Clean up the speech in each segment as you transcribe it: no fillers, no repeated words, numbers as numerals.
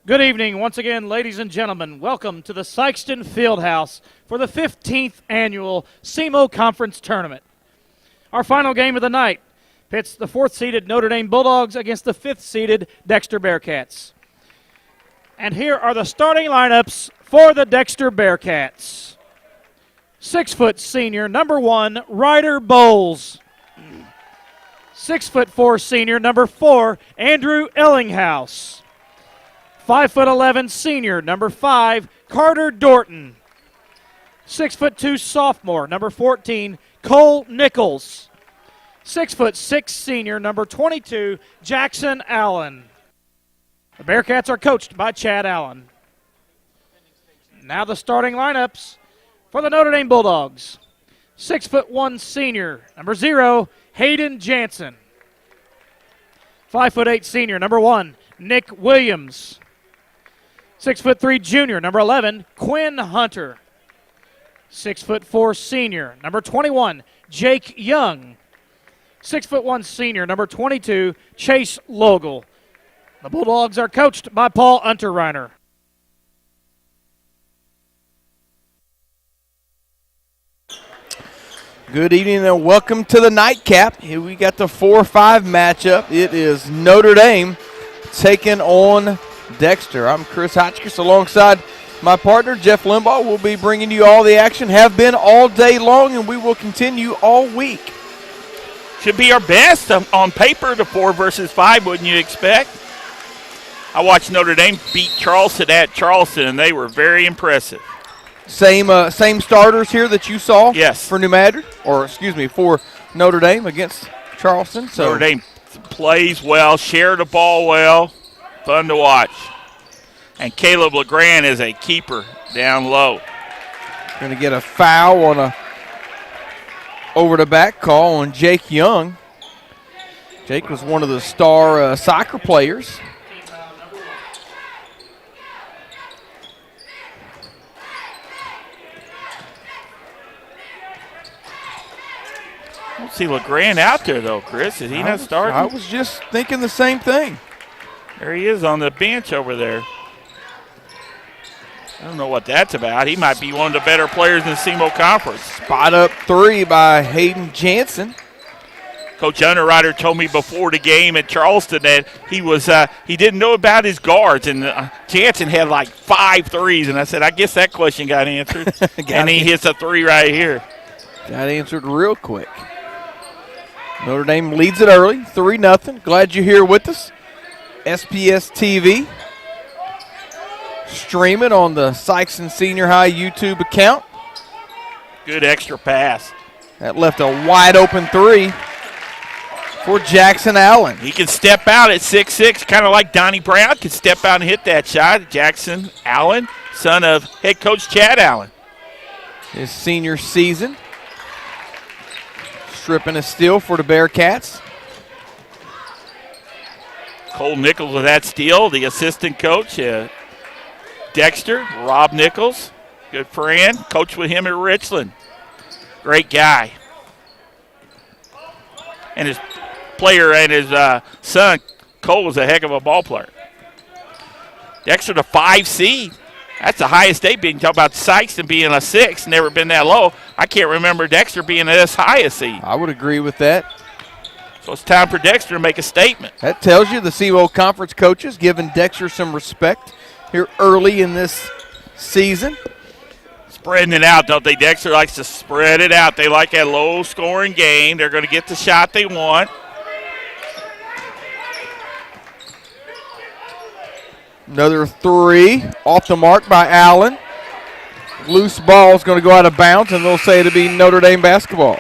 Good evening once again, ladies and gentlemen. Welcome to the Sykeston Fieldhouse for the 15th annual SEMO Conference Tournament. Our final game of the night pits the 4th-seeded Notre Dame Bulldogs against the 5th-seeded Dexter Bearcats. And here are the starting lineups for the Dexter Bearcats. 6-foot senior, number 1, Ryder Bowles. 6'4" senior, number 4, Andrew Ellinghouse. 5'11" senior, number 5, Carter Dorton. 6'2" sophomore, number 14, Cole Nichols. 6'6" senior, number 22, Jackson Allen. The Bearcats are coached by Chad Allen. Now the starting lineups for the Notre Dame Bulldogs. 6'1" senior, number 0, Hayden Jansen. 5'8" senior, number 1, Nick Williams. 6'3" junior, number 11, Quinn Hunter. 6'4" senior, number 21, Jake Young. 6'1" senior, number 22, Chase Logel. The Bulldogs are coached by Paul Unterreiner. Good evening and welcome to the nightcap. Here we got the 4-5 matchup. It is Notre Dame taking on Dexter. I'm Chris Hotchkiss alongside my partner Jeff Limbaugh. We'll be bringing you all the action, have been all day long, and we will continue all week. Should be our best on paper, the 4 versus 5, wouldn't you expect? I watched Notre Dame beat Charleston at Charleston, and they were very impressive. Same starters here that you saw? Yes. For New Madrid, for Notre Dame against Charleston. So Notre Dame plays well, share the ball well, fun to watch. And Caleb LeGrand is a keeper down low. Going to get a foul on a over-the-back call on Jake Young. Jake was one of the star soccer players. I don't see LeGrand out there, though, Chris. Is he not starting? I was just thinking the same thing. There he is on the bench over there. I don't know what that's about. He might be one of the better players in the SEMO Conference. Spot up 3 by Hayden Jansen. Coach Underwriter told me before the game at Charleston that he didn't know about his guards, and Jansen had like 5 threes, and I said, I guess that question got answered. And he hits a 3 right here. Got answered real quick. Notre Dame leads it early, 3-0. Glad you're here with us. SPS TV. Streaming on the Sykeston Senior High YouTube account. Good extra pass. That left a wide open 3 for Jackson Allen. He can step out at 6'6", kind of like Donnie Brown, can step out and hit that shot. Jackson Allen, son of head coach Chad Allen. His senior season. Stripping a steal for the Bearcats. Cole Nichols with that steal, the assistant coach. Dexter, Rob Nichols, good friend, coached with him at Richland. Great guy. And his player and his son, Cole, was a heck of a ball player. Dexter, the 5 seed. That's the highest they've been. Talk about Sykeston being a 6, never been that low. I can't remember Dexter being this high a seed. I would agree with that. So it's time for Dexter to make a statement. That tells you the SEMO Conference coaches giving Dexter some respect here early in this season. Spreading it out, don't they? Dexter likes to spread it out. They like that low-scoring game. They're going to get the shot they want. Another 3 off the mark by Allen. Loose ball is going to go out of bounds, and they'll say it'll be Notre Dame basketball.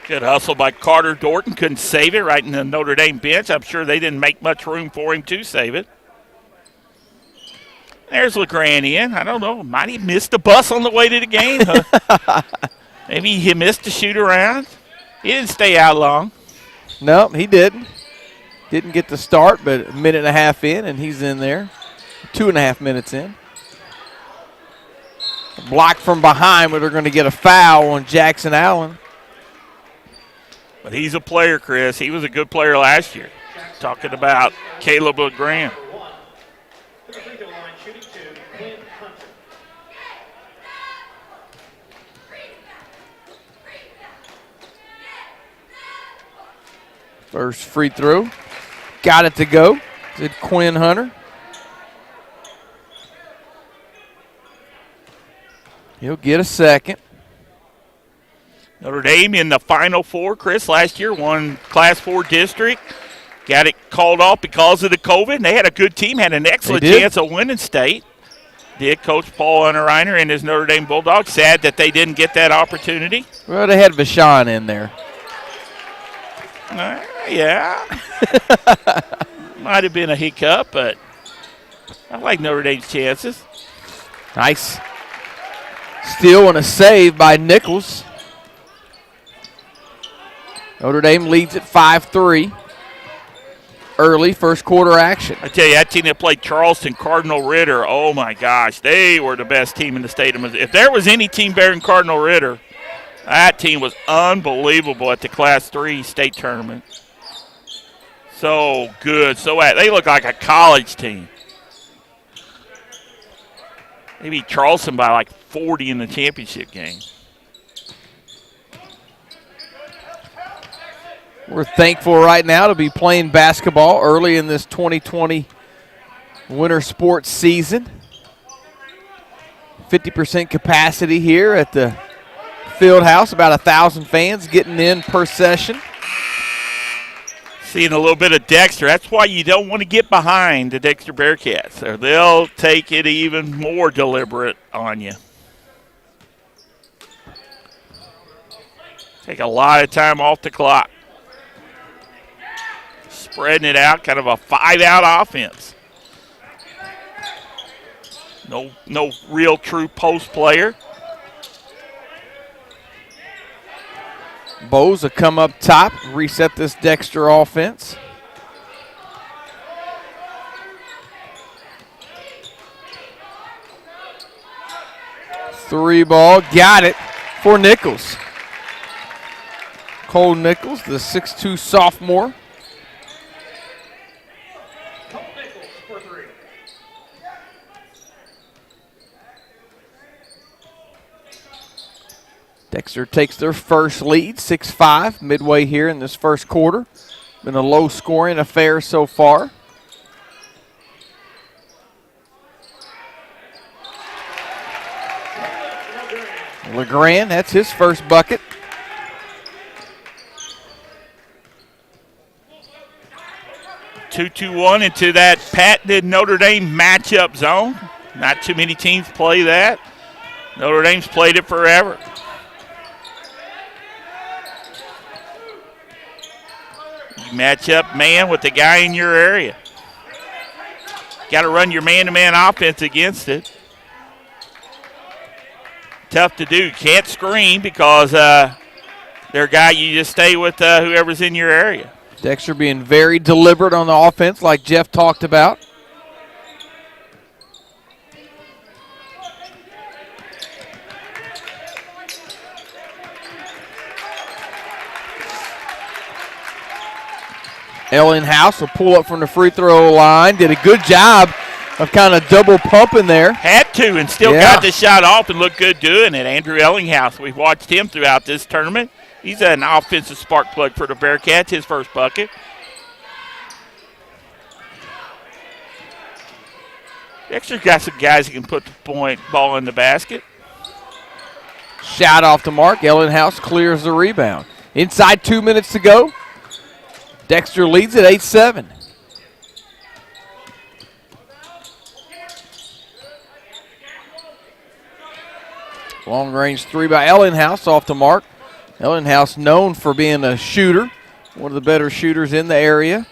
Good hustle by Carter Dorton. Couldn't save it right in the Notre Dame bench. I'm sure they didn't make much room for him to save it. There's LeGrand in. I don't know. Might he missed the bus on the way to the game? Huh? Maybe he missed the shoot around. He didn't stay out long. No, he didn't. Didn't get to start, but a minute and a half in, and he's in there. 2.5 minutes in. Blocked from behind, but they're going to get a foul on Jackson Allen. But he's a player, Chris. He was a good player last year. Talking about Caleb LeGrand. First free throw. Got it to go. Did Quinn Hunter. He'll get a second. Notre Dame in the Final Four, Chris, last year won Class 4 district. Got it called off because of the COVID. And they had a good team, had an excellent chance of winning state. Did Coach Paul Unterreiner and his Notre Dame Bulldogs. Sad that they didn't get that opportunity. Well, they had Vashon in there. Yeah. Might have been a hiccup, but I like Notre Dame's chances. Nice steal and a save by Nichols. Notre Dame leads at 5-3. Early first quarter action. I tell you, that team that played Charleston, Cardinal Ritter, oh my gosh, they were the best team in the state of Missouri. If there was any team better than Cardinal Ritter, that team was unbelievable at the Class 3 state tournament. So good. They look like a college team. They beat Charleston by like 40 in the championship game. We're thankful right now to be playing basketball early in this 2020 winter sports season. 50% capacity here at the field house, about 1,000 fans getting in per session. Seeing a little bit of Dexter. That's why you don't want to get behind the Dexter Bearcats, or they'll take it even more deliberate on you. Take a lot of time off the clock. Spreading it out, kind of a 5-out offense. No real true post player. Bowes will come up top, reset this Dexter offense. Three ball, got it for Nichols. Cole Nichols, the 6'2 sophomore. Dexter takes their first lead, 6-5, midway here in this first quarter. Been a low-scoring affair so far. LeGrand, that's his first bucket. Two-2-1 into that patented Notre Dame matchup zone. Not too many teams play that. Notre Dame's played it forever. Match up man with the guy in your area. Got to run your man-to-man offense against it. Tough to do. Can't screen because they're a guy you just stay with whoever's in your area. Dexter being very deliberate on the offense like Jeff talked about. Ellinghouse will pull up from the free throw line. Did a good job of kind of double pumping there. Had to and still got the shot off and looked good doing it. Andrew Ellinghouse, we've watched him throughout this tournament. He's an offensive spark plug for the Bearcats, his first bucket. Dexter's got some guys that can put the ball in the basket. Shot off the mark. Ellinghouse clears the rebound. Inside 2 minutes to go. Dexter leads at 8-7. Long range three by Ellinghouse off the mark. Ellinghouse known for being a shooter, one of the better shooters in the area.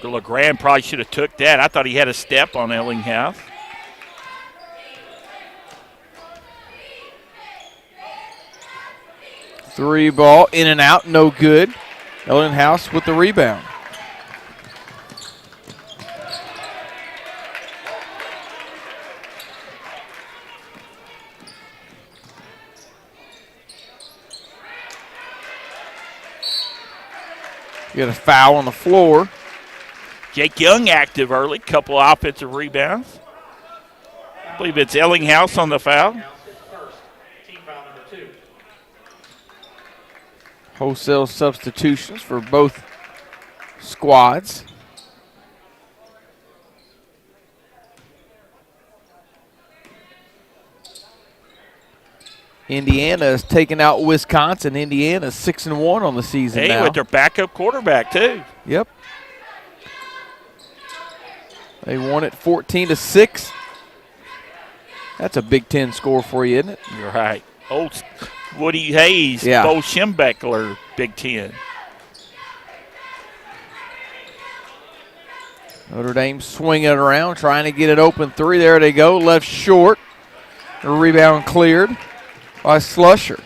LeGrand probably should have took that. I thought he had a step on Ellinghouse. Three ball, in and out, no good. Ellinghouse with the rebound. Get a foul on the floor. Jake Young active early, couple offensive rebounds. I believe it's Ellinghouse on the foul. Wholesale substitutions for both squads. Indiana has taken out Wisconsin. Indiana's 6-1 on the season now. With their backup quarterback, too. Yep. They won it 14-6. That's a Big Ten score for you, isn't it? You're right. Old Woody Hayes, Bo Schembechler, Big Ten. Notre Dame swinging it around, trying to get it open three. There they go, left short. The rebound cleared by Slusher.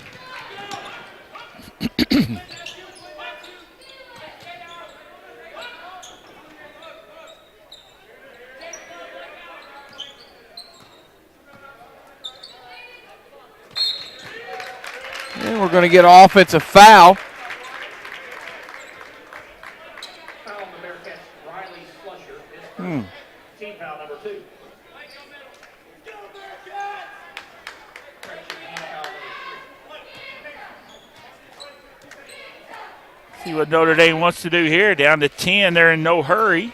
And we're going to get an offensive foul. Team foul number 2. See what Notre Dame wants to do here. Down to 10. They're in no hurry.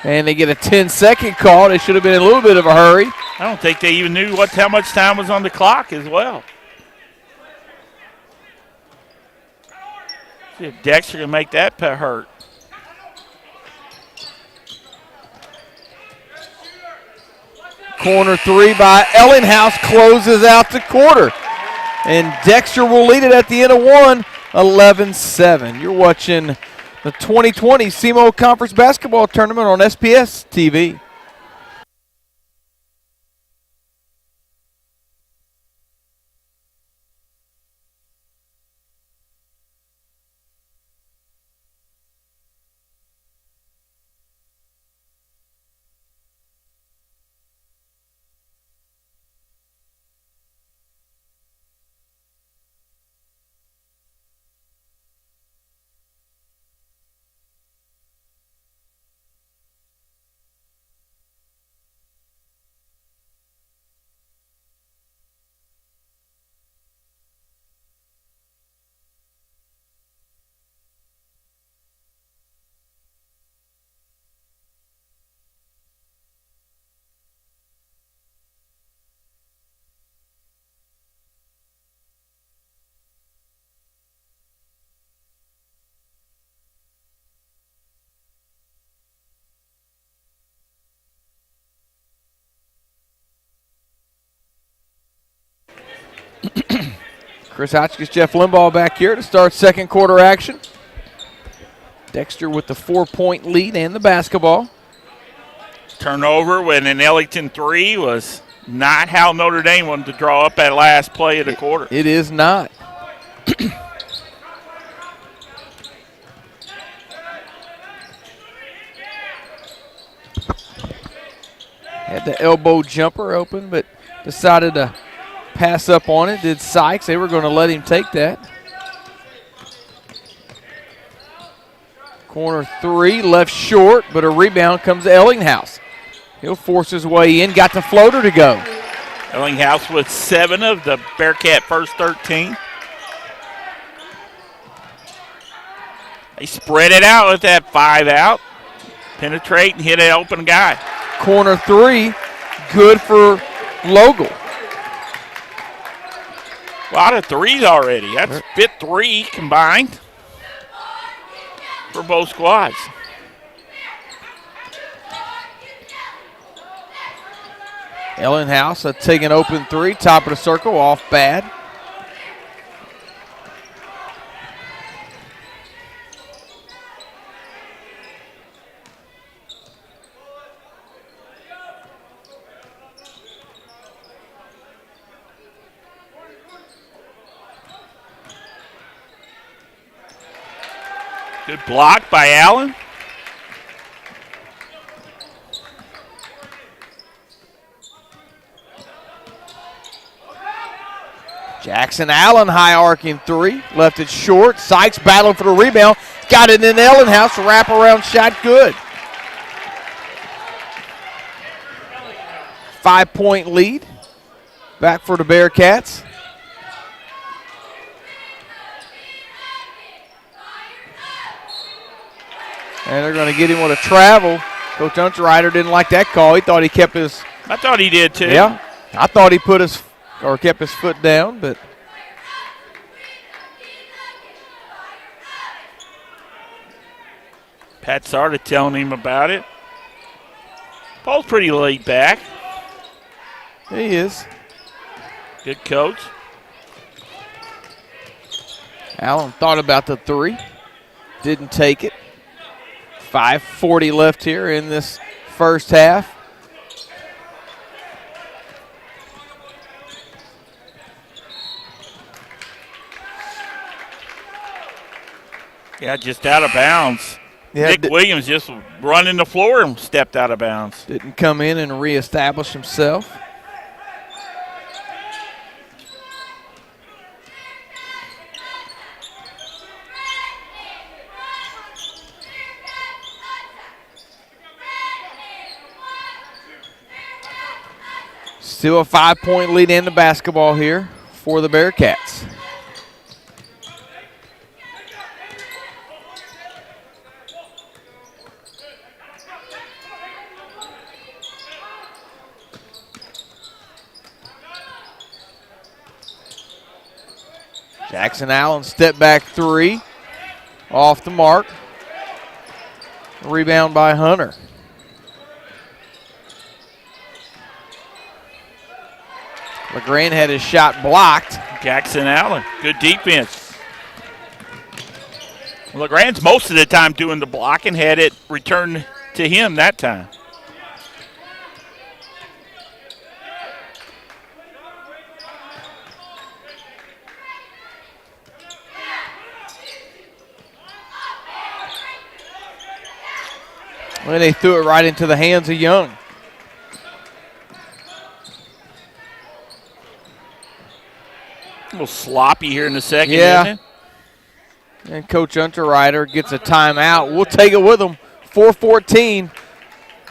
And they get a 10-second call. They should have been in a little bit of a hurry. I don't think they even knew how much time was on the clock as well. See if Dexter can make that hurt. Corner three by Ellinghouse closes out the quarter. And Dexter will lead it at the end of one, 11-7. You're watching the 2020 SEMO Conference Basketball Tournament on SPS TV. Chris Hotchkiss, Jeff Limbaugh back here to start second quarter action. Dexter with the 4-point lead and the basketball. Turnover when an Ellington 3 was not how Notre Dame wanted to draw up that last play of the quarter. It is not. Had the elbow jumper open, but decided to pass up on it. Did Sykes. They were going to let him take that. Corner three, left short, but a rebound comes to Ellinghouse. He'll force his way in. Got the floater to go. Ellinghouse with 7 of the Bearcat first 13. They spread it out with that 5 out. Penetrate and hit an open guy. Corner three, good for Logal. A lot of threes already. That's fifth 3 combined for both squads. Ellinghouse taking open 3, top of the circle, off bad. Good block by Allen. Jackson Allen high arcing 3, left it short. Sykes battling for the rebound, got it in Ellinghouse, wraparound shot good. 5-point lead. Back for the Bearcats. And they're going to get him with a travel. Coach Unterreiter didn't like that call. He thought he kept his. I thought he did too. Yeah, I thought he kept his foot down, but. Pat started telling him about it. Paul's pretty laid back. He is. Good coach. Allen thought about the three. Didn't take it. 5:40 left here in this first half. Yeah, just out of bounds. Yeah, Nick Williams just running the floor and stepped out of bounds. Didn't come in and reestablish himself. Still a 5-point lead in the basketball here for the Bearcats. Jackson Allen step back three. Off the mark. Rebound by Hunter. LeGrand had his shot blocked. Jackson Allen, good defense. LeGrand's most of the time doing the blocking, had it returned to him that time. Well, they threw it right into the hands of Young. A little sloppy here in the second, Yeah. isn't it? And Coach Unterreiter gets a timeout. We'll take it with him. 4:14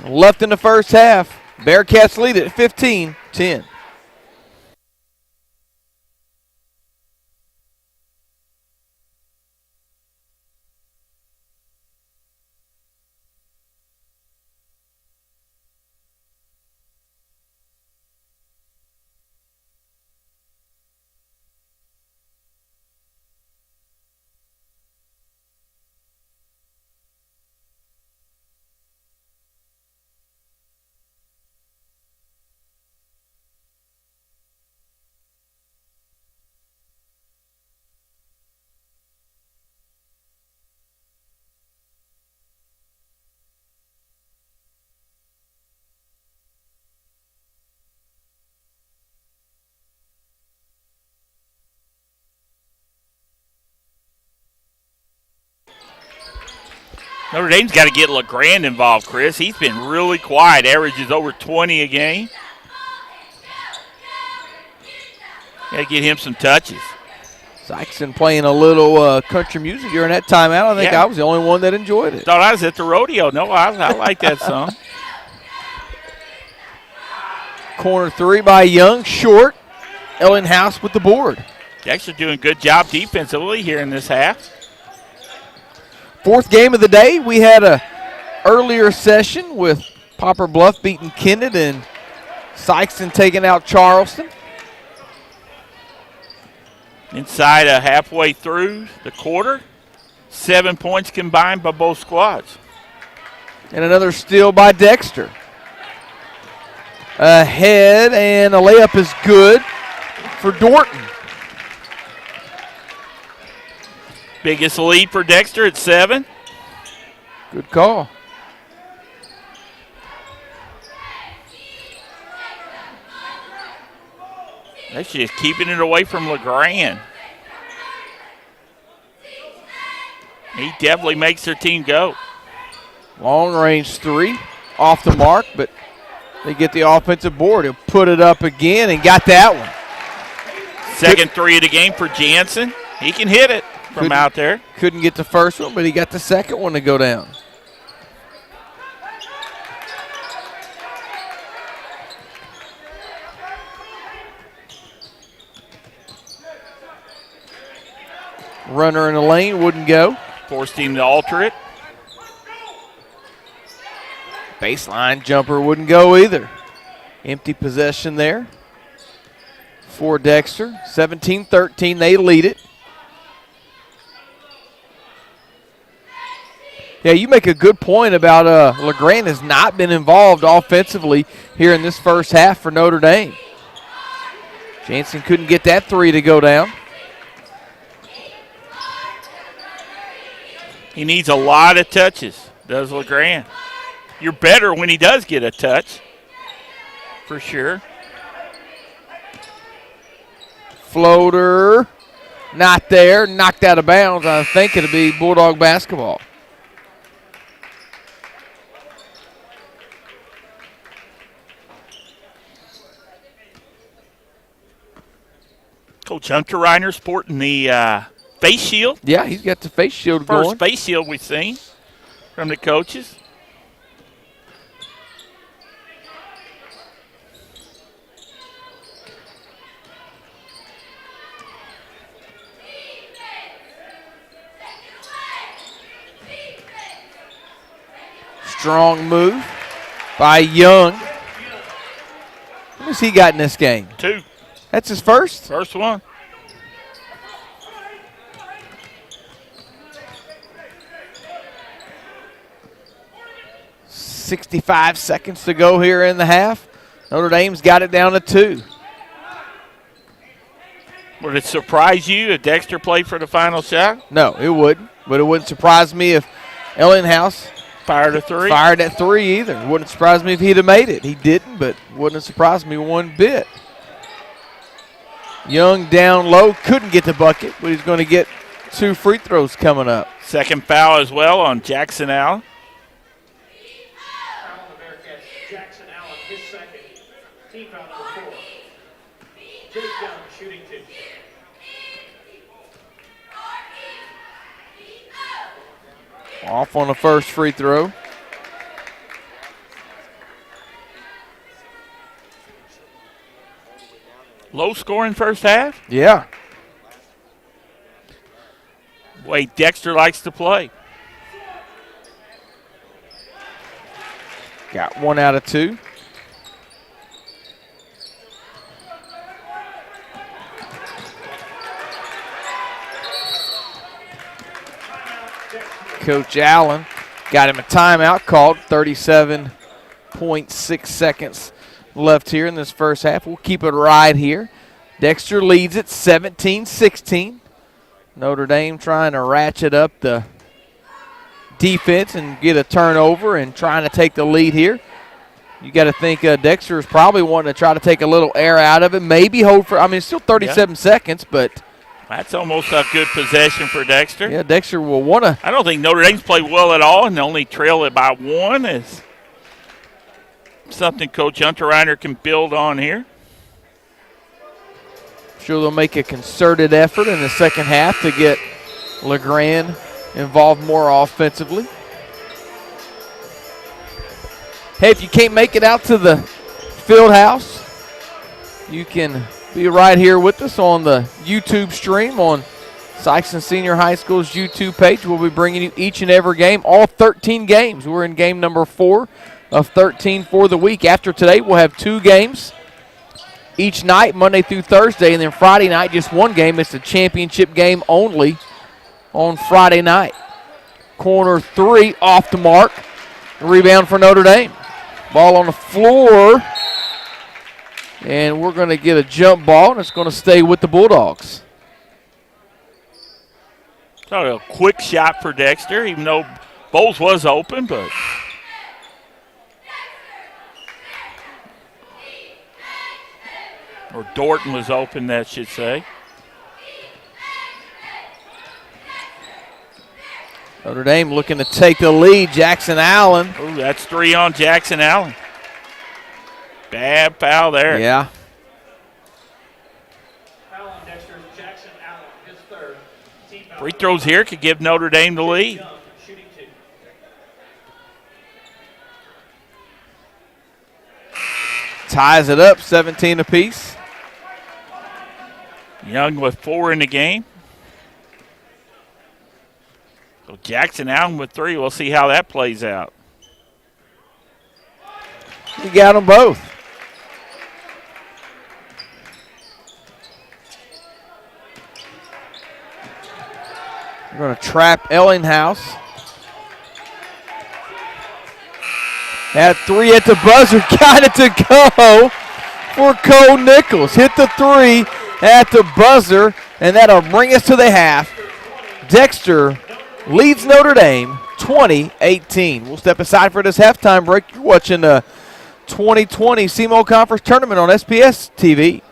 left in the first half. Bearcats lead at 15-10. Notre Dame's got to get LeGrand involved, Chris. He's been really quiet, averages over 20 a game. Got to get him some touches. Sykeston playing a little country music during that timeout. I think Yeah. I was the only one that enjoyed it. Thought I was at the rodeo. No, I like that song. Corner three by Young, short. Ellinghouse with the board. Dexter doing a good job defensively here in this half. Fourth game of the day. We had a earlier session with Poplar Bluff beating Kennett and Sykeston taking out Charleston. Inside halfway through the quarter, 7 points combined by both squads. And another steal by Dexter. Ahead, and a layup is good for Dorton. Biggest lead for Dexter at 7. Good call. That's just keeping it away from LeGrand. He definitely makes their team go. Long range three, off the mark, but they get the offensive board. He'll put it up again and got that one. Second three of the game for Jansen. He can hit it from out there. Couldn't get the first one, but he got the second one to go down. Runner in the lane wouldn't go. Forced him to alter it. Baseline jumper wouldn't go either. Empty possession there for Dexter. 17-13, they lead it. Yeah, you make a good point about LeGrand has not been involved offensively here in this first half for Notre Dame. Jansen couldn't get that three to go down. He needs a lot of touches, does LeGrand. You're better when he does get a touch, for sure. Floater, not there, knocked out of bounds. I think it'll be Bulldog basketball. Coach Unterreiner sporting the face shield. Yeah, he's got the face shield going. First face shield we've seen from the coaches. Strong move by Young. What has he got in this game? 2. That's his first? First one. .65 seconds to go here in the half. Notre Dame's got it down to 2. Would it surprise you if Dexter played for the final shot? No, it wouldn't. But it wouldn't surprise me if Ellinghouse Fired a 3. fired at 3 either. Wouldn't surprise me if he'd have made it. He didn't, but wouldn't have surprised me one bit. Young down low, couldn't get the bucket, but he's going to get 2 free throws coming up. Second foul as well on Jackson Allen. Jackson Allen, his second. Team foul number 4. Jake Young shooting 2. Off on the first free throw. Low scoring first half. Yeah. Way Dexter likes to play. Got 1 out of 2. Coach Allen got him a timeout called. 37.6 seconds left here in this first half. We'll keep it right here. Dexter leads it 17-16. Notre Dame trying to ratchet up the defense and get a turnover and trying to take the lead here. You got to think Dexter is probably wanting to try to take a little air out of it. Maybe hold for, it's still 37 seconds, but. That's almost a good possession for Dexter. Yeah, Dexter will want to. I don't think Notre Dame's played well at all, and only trail it by 1 is something Coach Unterreiner can build on here. Sure, they'll make a concerted effort in the second half to get LeGrand involved more offensively. Hey, if you can't make it out to the field house, you can be right here with us on the YouTube stream on Sykeston Senior High School's YouTube page. We'll be bringing you each and every game, all 13 games. We're in game number 4 of 13 for the week. After today, we'll have 2 games each night, Monday through Thursday, and then Friday night, just 1 game. It's a championship game only on Friday night. Corner 3 off the mark. Rebound for Notre Dame. Ball on the floor. And we're going to get a jump ball, and it's going to stay with the Bulldogs. So a quick shot for Dexter, even though Bowles was open, but or Dorton was open, that should say. Notre Dame looking to take the lead. Jackson Allen. Oh, that's 3 on Jackson Allen. Bad foul there. Yeah. Foul on Dexter, Jackson Allen, his 3rd. Team foul. Free throws here could give Notre Dame the lead. Young shooting 2. Ties it up, 17 apiece. Young with 4 in the game. So Jackson Allen with 3. We'll see how that plays out. You got them both. We're going to trap Ellinghouse. At 3 at the buzzer. Got it to go for Cole Nichols. Hit the 3 at the buzzer, and that'll bring us to the half. Dexter leads Notre Dame 20-18. We'll step aside for this halftime break. You're watching the 2020 SEMO Conference Tournament on SPS TV.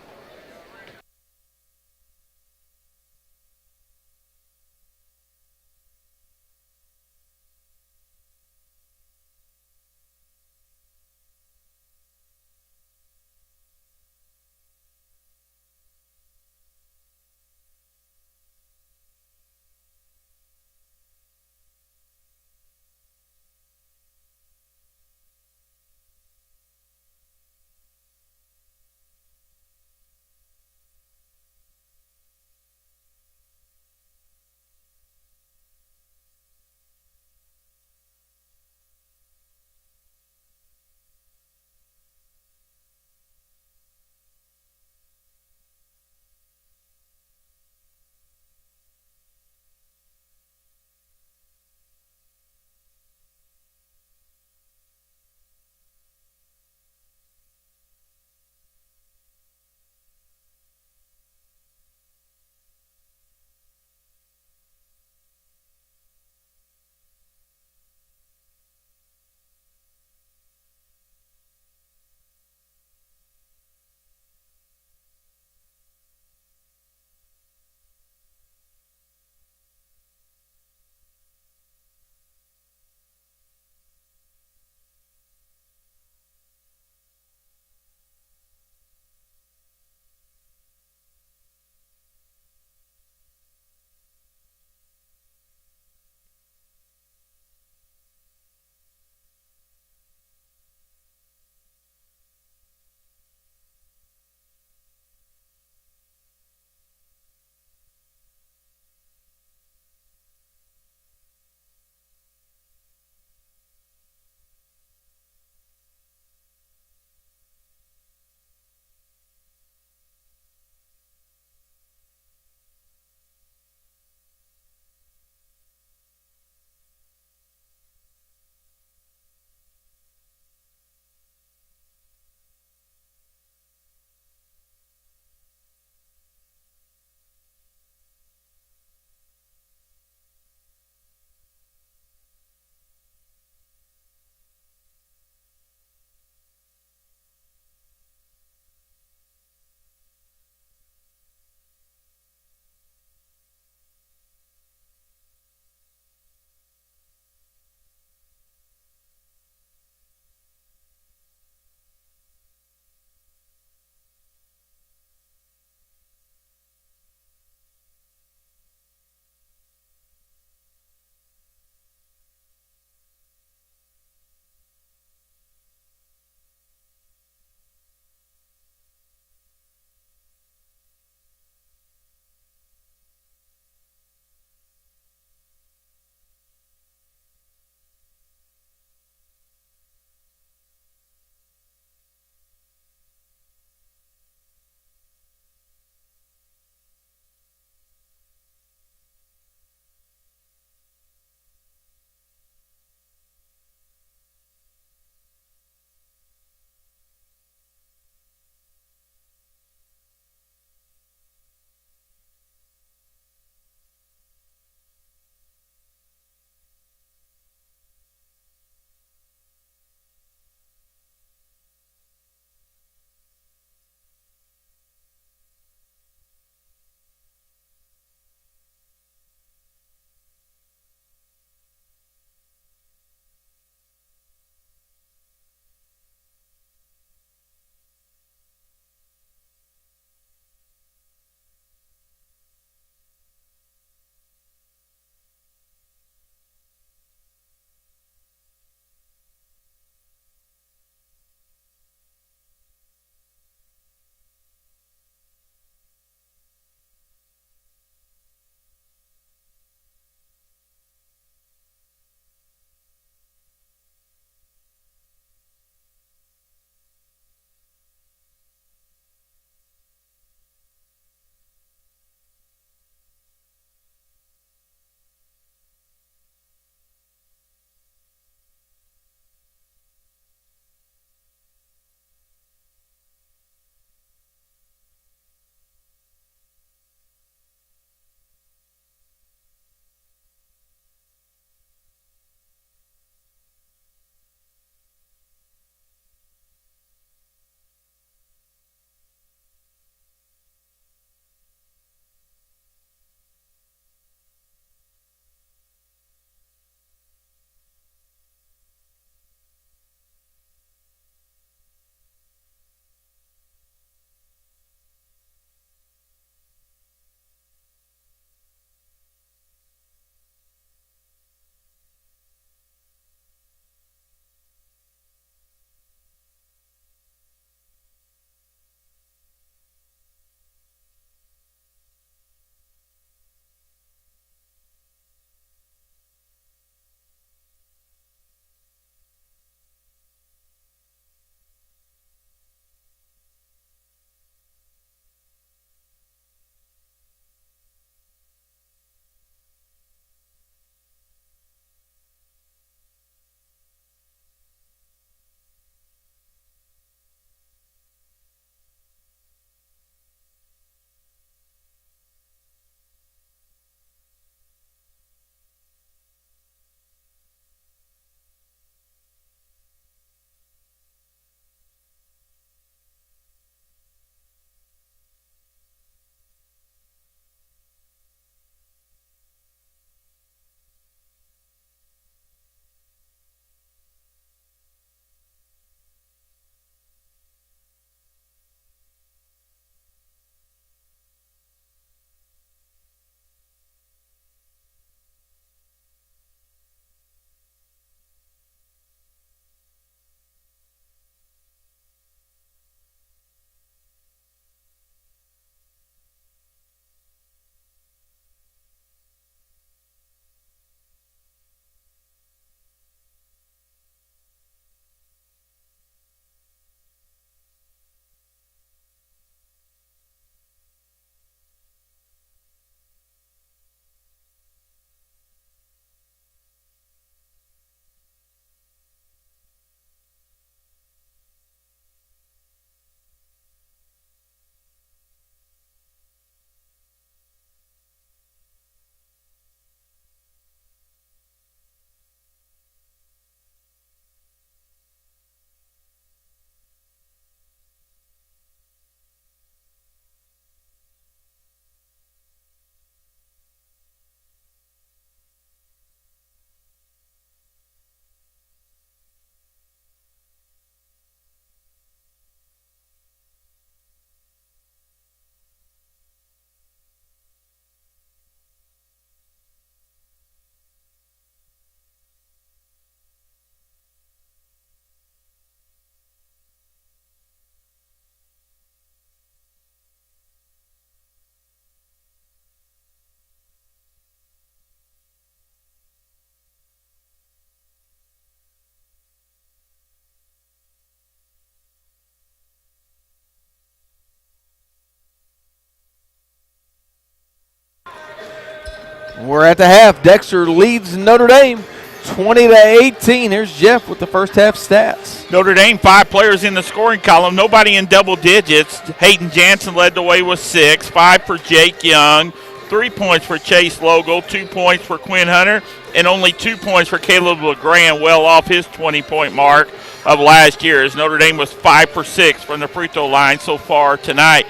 We're at the half. Dexter leads Notre Dame 20-18. Here's Jeff with the first half stats. Notre Dame, 5 players in the scoring column. Nobody in double digits. Hayden Jansen led the way with 6. 5 for Jake Young. 3 points for Chase Logal. 2 points for Quinn Hunter. And only 2 points for Caleb LeGrand, well off his 20-point mark of last year, as Notre Dame was 5 for 6 from the free throw line so far tonight.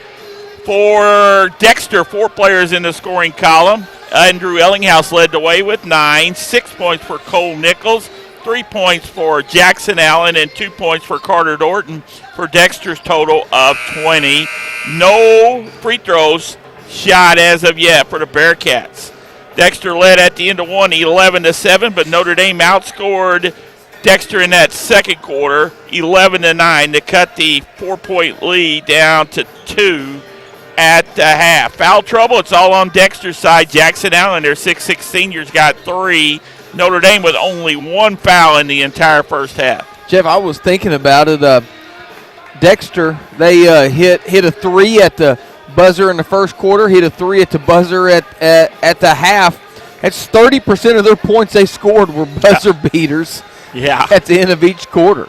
For Dexter, 4 players in the scoring column. Andrew Ellinghouse led the way with 9. 6 points for Cole Nichols. 3 points for Jackson Allen and 2 points for Carter Dorton for Dexter's total of 20. No free throws shot as of yet for the Bearcats. Dexter led at the end of one 11-7, but Notre Dame outscored Dexter in that second quarter 11-9 to cut the 4-point lead down to 2 at the half. Foul trouble, it's all on Dexter's side. Jackson Allen, their 6'6 seniors, got 3. Notre Dame with only 1 foul in the entire first half. Jeff, I was thinking about it. Dexter, they hit a 3 at the buzzer in the first quarter, hit a 3 at the buzzer at the half. That's 30% of their points they scored were buzzer beaters at the end of each quarter.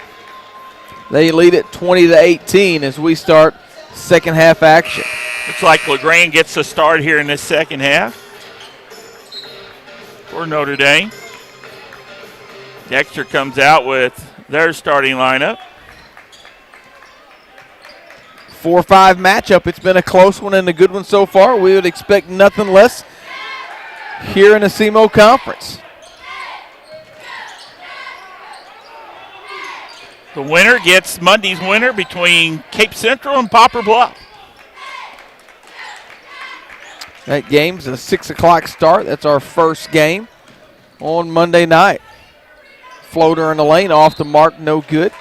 They lead at 20-18 as we start second half action. Looks like LeGrand gets the start here in this second half for Notre Dame. Dexter comes out with their starting lineup. 4-5 matchup. It's been a close one and a good one so far. We would expect nothing less here in the SEMO Conference. The winner gets Monday's winner between Cape Central and Poplar Bluff. That game's a 6 o'clock start. That's our first game on Monday night. Floater in the lane, off the mark, no good.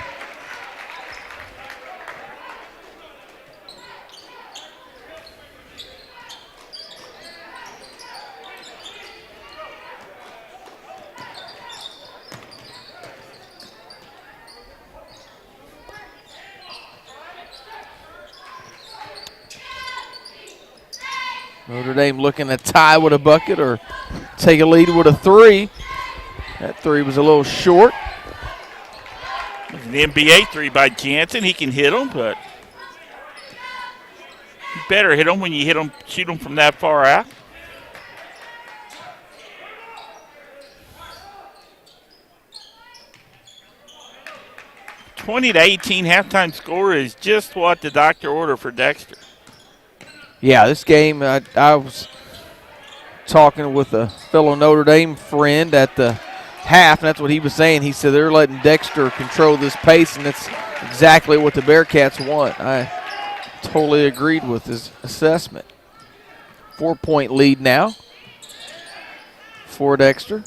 Notre Dame looking to tie with a bucket or take a lead with a 3. That 3 was a little short. An NBA 3 by Jansen. He can hit them, but you better hit them when you shoot them from that far out. $20-18 halftime score is just what the doctor ordered for Dexter. Yeah, this game, I was talking with a fellow Notre Dame friend at the half, and that's what he was saying. He said they're letting Dexter control this pace, and that's exactly what the Bearcats want. I totally agreed with his assessment. 4-point lead now for Dexter.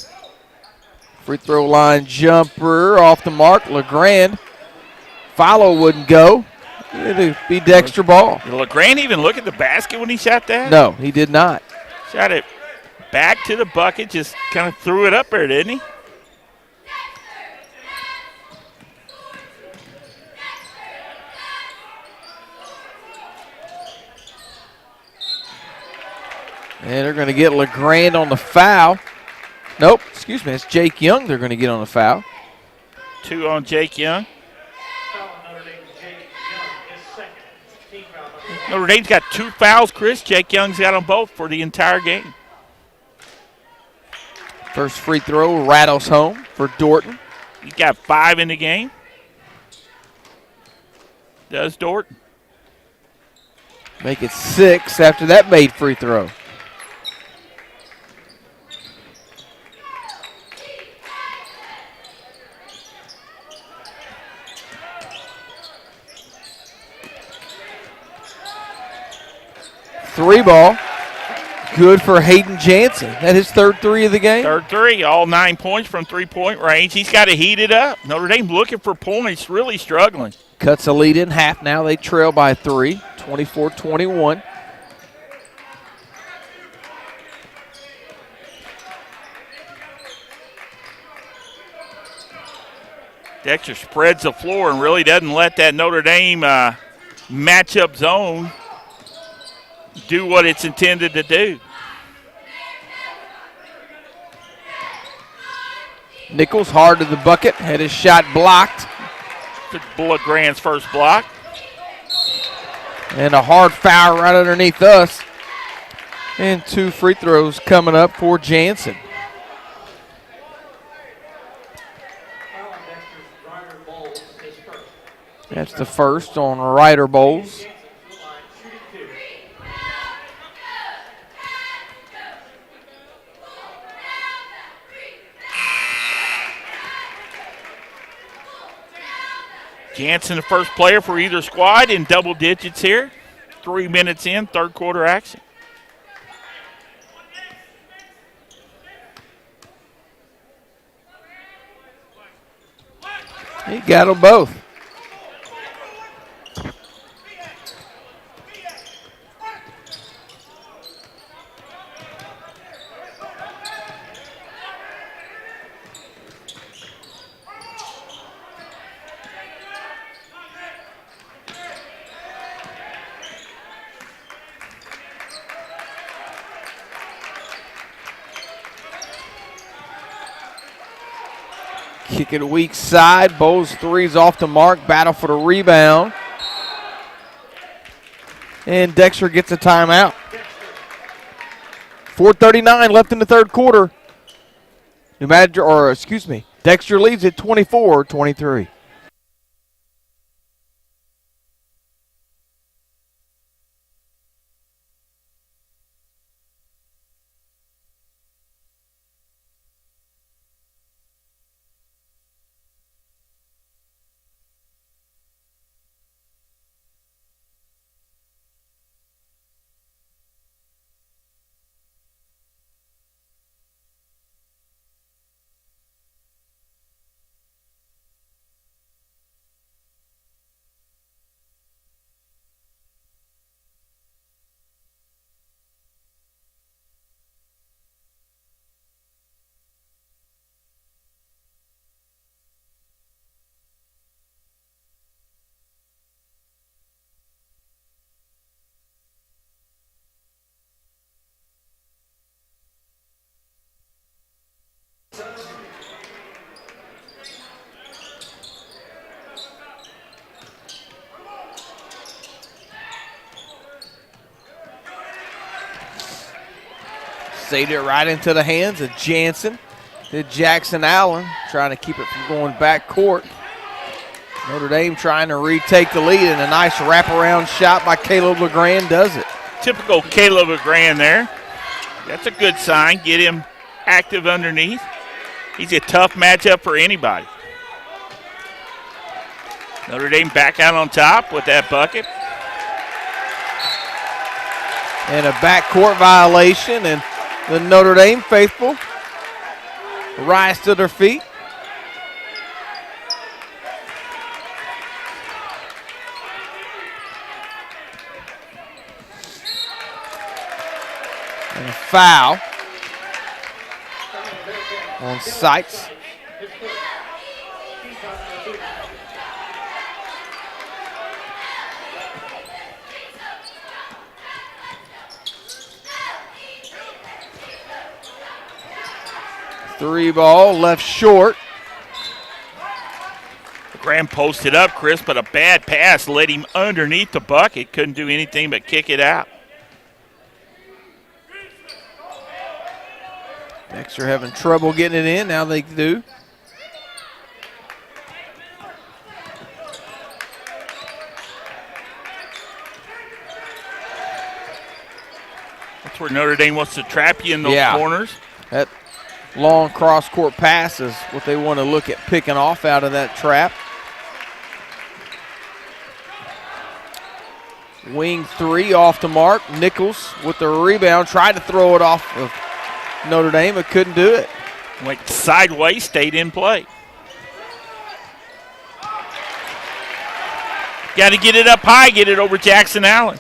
Free throw line jumper off the mark. LeGrand. Follow wouldn't go. It'd be Dexter ball. Did LeGrand even look at the basket when he shot that? No, he did not. Shot it back to the bucket, just kind of threw it up there, didn't he? And they're going to get LeGrand on the foul. Nope, excuse me, it's Jake Young they're going to get on the foul. 2 on Jake Young. Notre Dame's got 2 fouls, Chris. Jake Young's got them both for the entire game. First free throw rattles home for Dorton. He's got 5 in the game. Does Dorton. Make it 6 after that made free throw. Three ball. Good for Hayden Jansen. That his third 3 of the game. Third 3, all 9 points from 3-point range. He's got to heat it up. Notre Dame looking for points, really struggling. Cuts a lead in half now. They trail by 3, 24-21. Dexter spreads the floor and really doesn't let that Notre Dame matchup zone do what it's intended to do. Nichols hard to the bucket, had his shot blocked. LeGrand's first block. And a hard foul right underneath us. And 2 free throws coming up for Jansen. That's the first on Ryder Bowles. Jansen, the first player for either squad in double digits here. 3 minutes in, third quarter action. He got them both. Kick it weak side. Bowles three's off the mark. Battle for the rebound. And Dexter gets a timeout. 4:39 left in the third quarter. Dexter leads at 24-23. Saved it right into the hands of Jansen. To Jackson Allen, trying to keep it from going back court. Notre Dame trying to retake the lead, and a nice wraparound shot by Caleb LeGrand does it. Typical Caleb LeGrand there. That's a good sign. Get him active underneath. He's a tough matchup for anybody. Notre Dame back out on top with that bucket. And a backcourt violation, and the Notre Dame faithful rise to their feet. And a foul on Sykes. Three ball left short. Graham posted up, Chris, but a bad pass led him underneath the bucket. Couldn't do anything but kick it out. Dexter having trouble getting it in. Now they do. That's where Notre Dame wants to trap you in those corners. That long cross-court pass is what they want to look at picking off out of that trap. Wing three off the mark. Nichols with the rebound. Tried to throw it off of Notre Dame, but couldn't do it. Went sideways, stayed in play. Got to get it up high, get it over Jackson Allen.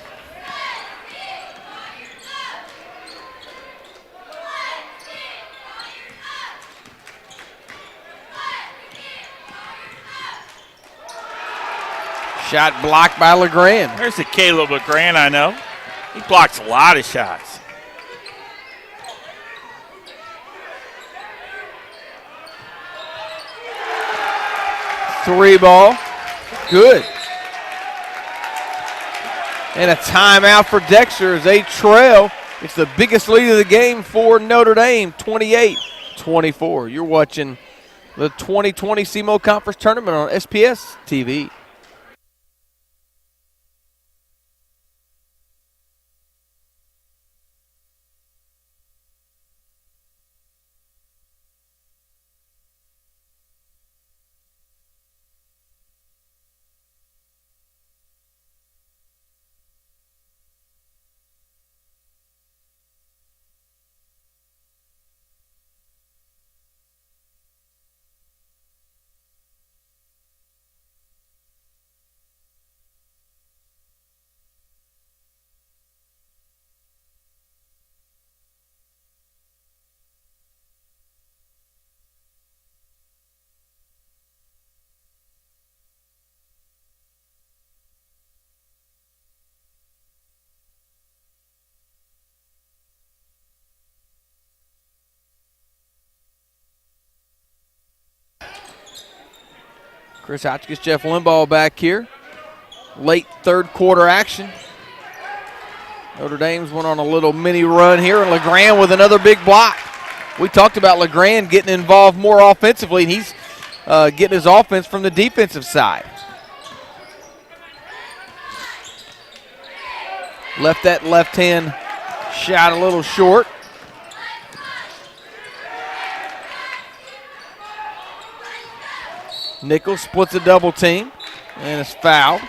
Shot blocked by LeGrand. There's the Caleb LeGrand I know. He blocks a lot of shots. 3 ball. Good. And a timeout for Dexter as they trail. It's the biggest lead of the game for Notre Dame, 28-24. You're watching the 2020 SEMO Conference Tournament on SPS TV. Chris Hotchkiss, Jeff Limbaugh back here. Late third quarter action. Notre Dame's went on a little mini run here, and LeGrand with another big block. We talked about LeGrand getting involved more offensively, and he's getting his offense from the defensive side. Left that left hand shot a little short. Nichols splits a double team and is fouled.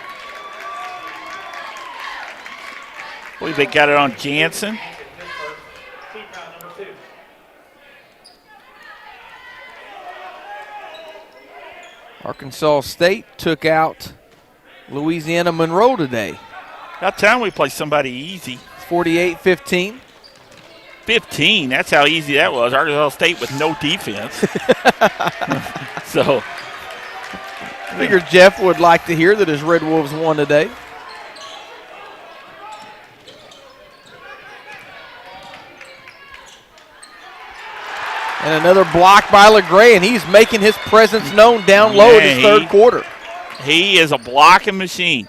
I believe they got it on Jansen. Arkansas State took out Louisiana Monroe today. About time we play somebody easy. 48-15. 15, that's how easy that was. Arkansas State with no defense. So I figured Jeff would like to hear that his Red Wolves won today. And another block by LeGrand. He's making his presence known down low in his third quarter. He is a blocking machine.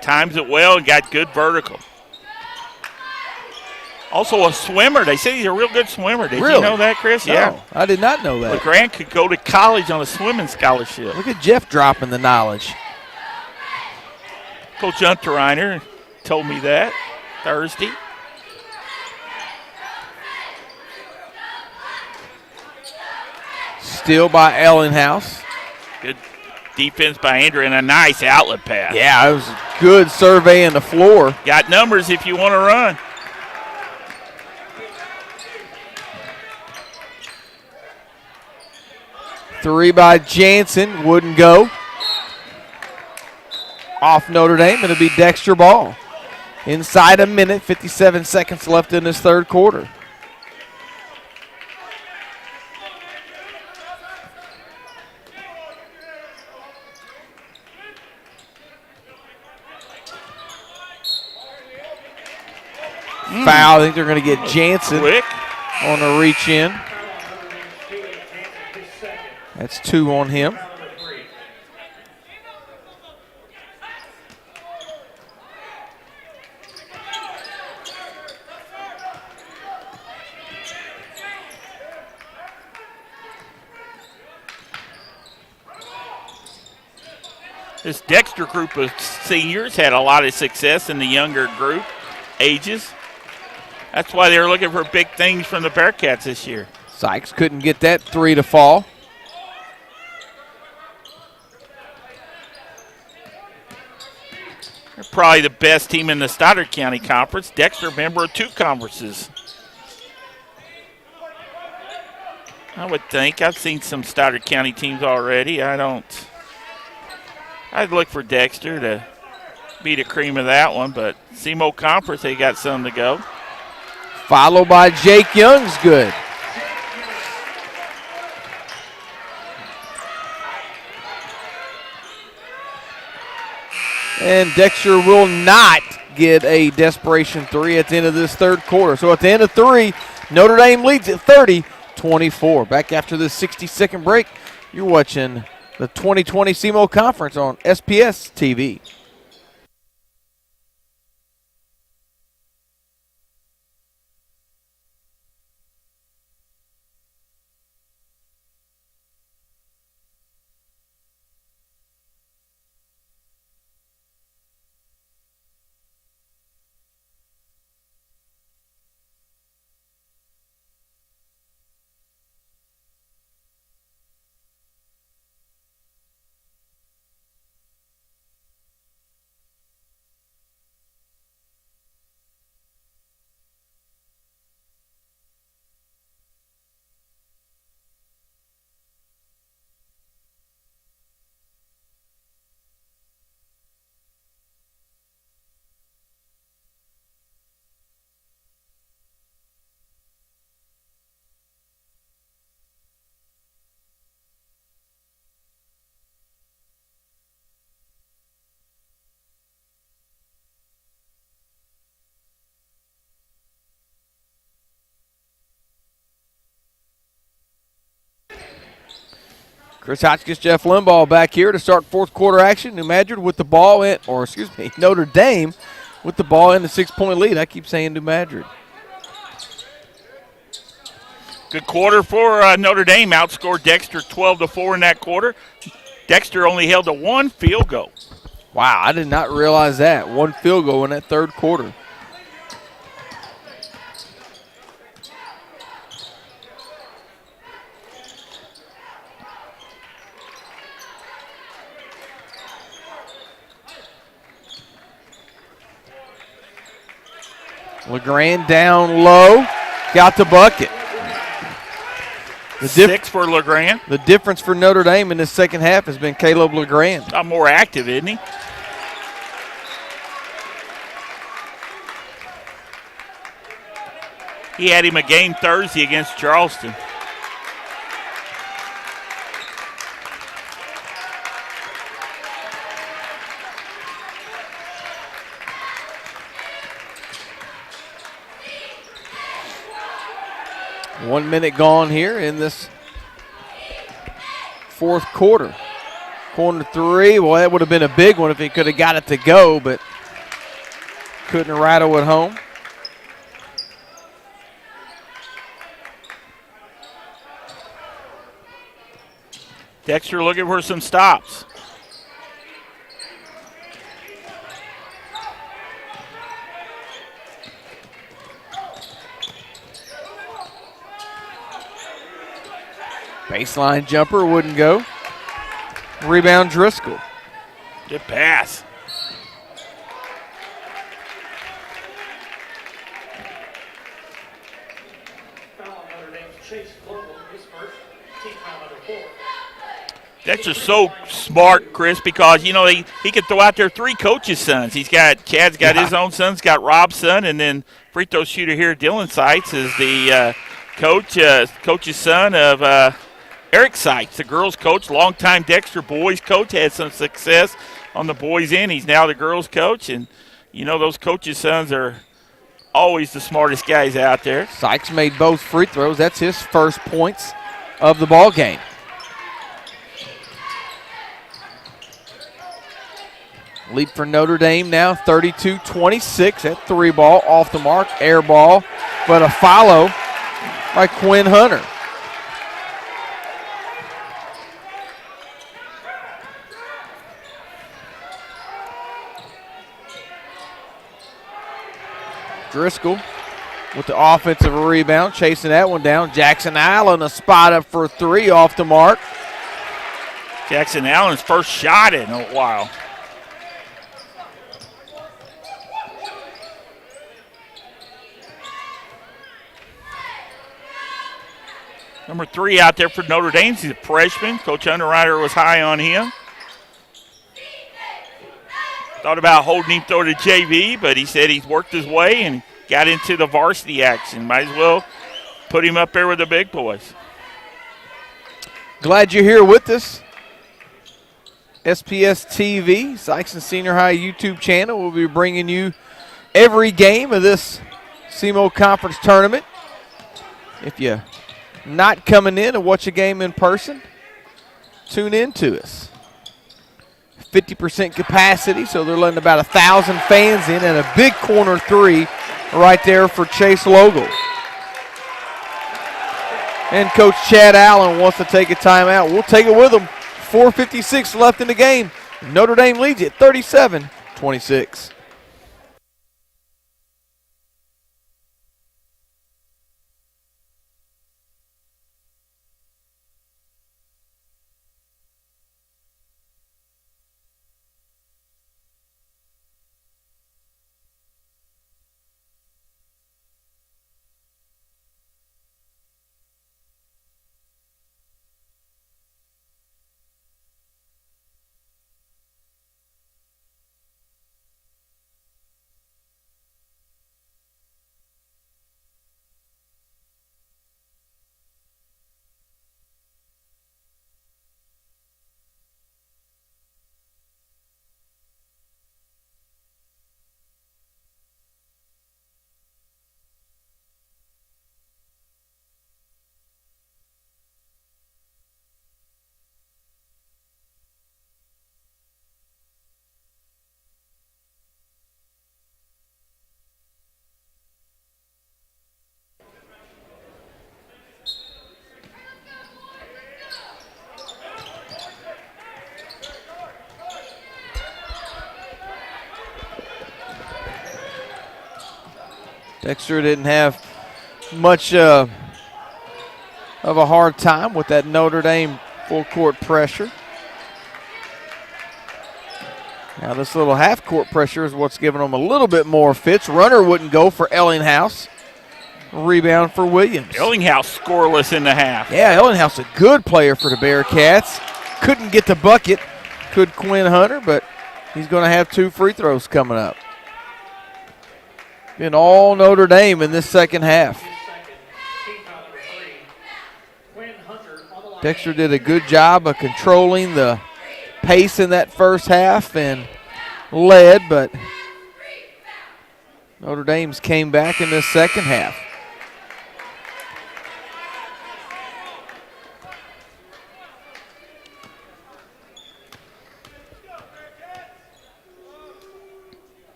Times it well and got good vertical. Also a swimmer. They say he's a real good swimmer. Did you know that, Chris? No, yeah. I did not know that. LeGrand could go to college on a swimming scholarship. Look at Jeff dropping the knowledge. Coach Unterreiner told me that Thursday. Steal by Ellenhouse. Good defense by Andrew and a nice outlet pass. Yeah, it was a good survey in the floor. Got numbers if you want to run. Three by Jansen, wouldn't go. Off Notre Dame, it'll be Dexter ball. Inside a minute, 57 seconds left in this third quarter. Foul, I think they're going to get Jansen Quick. on a reach in. That's 2 on him. This Dexter group of seniors had a lot of success in the younger group ages. That's why they were looking for big things from the Bearcats this year. Sykes couldn't get that 3 to fall. They're probably the best team in the Stoddard County Conference. Dexter, member of 2 conferences. I would think. I've seen some Stoddard County teams already. I'd look for Dexter to be the cream of that one, but SEMO Conference, they got some to go. Followed by Jake Young's good. And Dexter will not get a desperation 3 at the end of this third quarter. So at the end of 3, Notre Dame leads at 30-24. Back after this 60-second break, you're watching the 2020 SEMO Conference on SPS TV. Chris Hotchkiss, Jeff Limbaugh back here to start fourth quarter action. New Madrid with the ball in, or excuse me, Notre Dame with the ball in the 6-point lead. I keep saying New Madrid. Good quarter for Notre Dame. Outscored Dexter 12-4 in that quarter. Dexter only held to one field goal. Wow, I did not realize that. One field goal in that third quarter. LeGrand down low, got the bucket. Six for LeGrand. The difference for Notre Dame in this second half has been Caleb LeGrand. Got more active, isn't he? He had him a game Thursday against Charleston. One minute gone here in this fourth quarter. Corner three, well, that would have been a big one if he could have got it to go, but couldn't rattle it home. Dexter looking for some stops. Baseline jumper wouldn't go. Rebound Driscoll. Good pass. Dexter's so smart, Chris, because, you know, he could throw out there three coaches' sons. Chad's got his own sons, got Rob's son, and then free throw shooter here, Dylan Seitz, is the coach's son of Eric Seitz, the girls' coach, longtime Dexter boys' coach, had some success on the boys' end. He's now the girls' coach, and, you know, those coaches' sons are always the smartest guys out there. Sykes made both free throws. That's his first points of the ball game. Lead for Notre Dame now, 32-26. That three ball off the mark, air ball, but a follow by Quinn Hunter. Driscoll with the offensive rebound, chasing that one down. Jackson Allen, a spot up for three off the mark. Jackson Allen's first shot in a while. Number 3 out there for Notre Dame. He's a freshman. Coach Underwriter was high on him. Thought about holding him through the JV, but he said he's worked his way and got into the varsity action. Might as well put him up there with the big boys. Glad you're here with us. SPS TV, Sykes Senior High YouTube channel. We'll be bringing you every game of this SEMO Conference tournament. If you're not coming in to watch a game in person, tune in to us. 50% capacity, so they're letting about 1,000 fans in, and a big corner three right there for Chase Logal. And Coach Chad Allen wants to take a timeout. We'll take it with him. 4:56 left in the game. Notre Dame leads it 37-26. Dexter didn't have much of a hard time with that Notre Dame full court pressure. Now this little half court pressure is what's giving them a little bit more fits. Runner wouldn't go for Ellinghaus. Rebound for Williams. Ellinghaus scoreless in the half. Yeah, Ellinghaus a good player for the Bearcats. Couldn't get the bucket, could Quinn Hunter, but he's going to have 2 free throws coming up. Been all Notre Dame in this second half. Dexter did a good job of controlling the pace in that first half and led, but Notre Dame's came back in this second half.